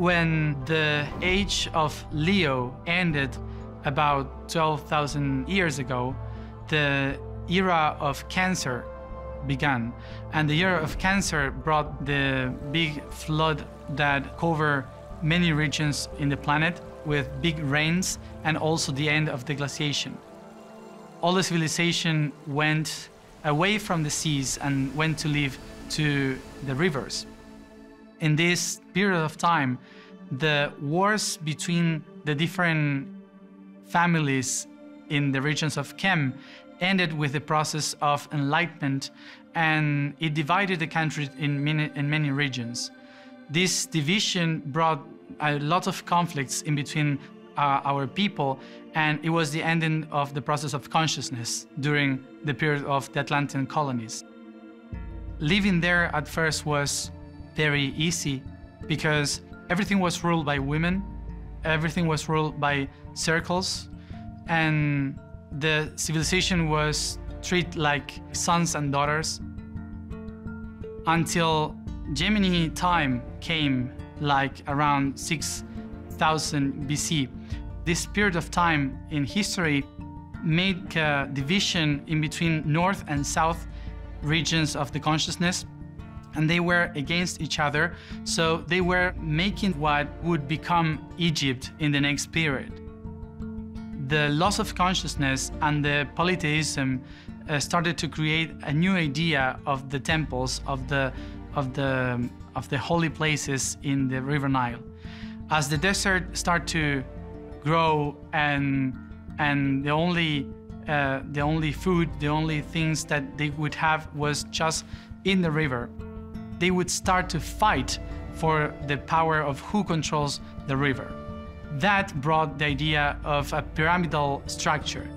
When the age of Leo ended about 12,000 years ago, the era of Cancer began. And the era of Cancer brought the big flood that covered many regions in the planet with big rains, and also the end of the glaciation. All the civilization went away from the seas and went to live to the rivers. In this period of time, the wars between the different families in the regions of Khem ended with the process of enlightenment, and it divided the country in many regions. This division brought a lot of conflicts in between our people, and it was the ending of the process of consciousness during the period of the Atlantean colonies. Living there at first was very easy because everything was ruled by women, everything was ruled by circles, and the civilization was treated like sons and daughters until Gemini time came, like around 6,000 BC. This period of time in history made a division in between north and south regions of the consciousness, and they were against each other, so they were making what would become Egypt in the next period. The loss of consciousness and the polytheism started to create a new idea of the temples, of the holy places in the River Nile. As the desert started to grow and the only food, the only things that they would have was just in the river, they would start to fight for the power of who controls the river. That brought the idea of a pyramidal structure.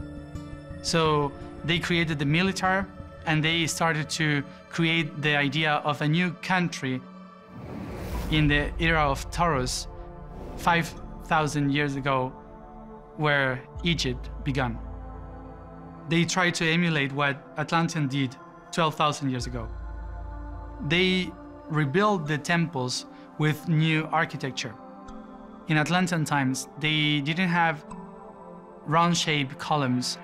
So they created the military, and they started to create the idea of a new country in the era of Taurus 5,000 years ago, where Egypt began. They tried to emulate what Atlantean did 12,000 years ago. They rebuilt the temples with new architecture. In Atlantean times, they didn't have round-shaped columns.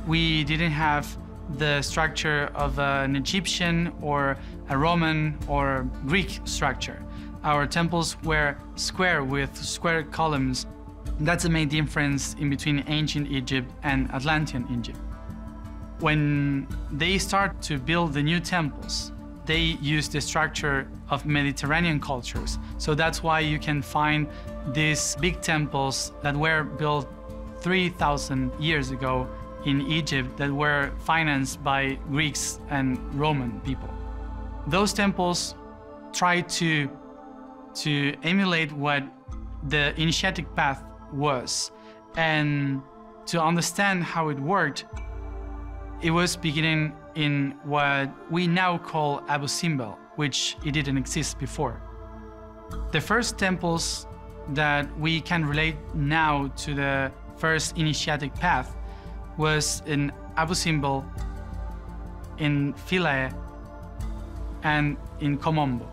We didn't have the structure of an Egyptian or a Roman or Greek structure. Our temples were square with square columns. That's the main difference in between ancient Egypt and Atlantean Egypt. When they start to build the new temples, they use the structure of Mediterranean cultures. So that's why you can find these big temples that were built 3,000 years ago in Egypt that were financed by Greeks and Roman people. Those temples try to emulate what the initiatic path was, and to understand how it worked, it was beginning in what we now call Abu Simbel, which it didn't exist before. The first temples that we can relate now to the first initiatic path was in Abu Simbel, in Philae, and in Komombo.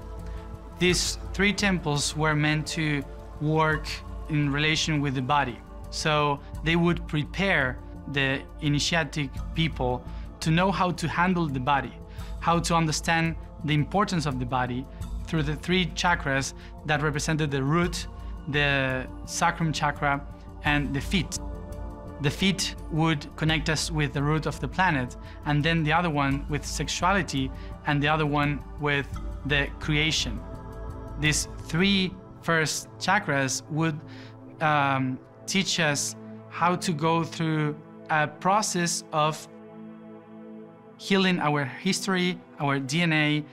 These three temples were meant to work in relation with the body. So they would prepare the initiatic people to know how to handle the body, how to understand the importance of the body through the three chakras that represented the root, the sacrum chakra, and the feet. The feet would connect us with the root of the planet, and then the other one with sexuality, and the other one with the creation. These three first chakras would teach us how to go through a process of healing our history, our DNA,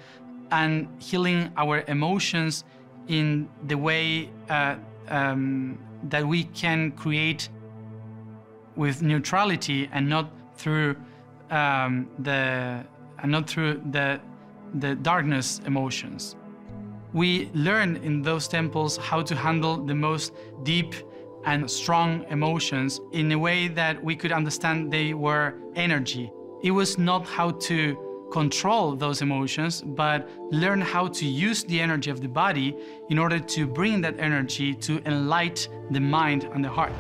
and healing our emotions in the way that we can create with neutrality and not through the darkness emotions. We learned in those temples how to handle the most deep and strong emotions in a way that we could understand they were energy. It was not how to control those emotions, but learn how to use the energy of the body in order to bring that energy to enlighten the mind and the heart.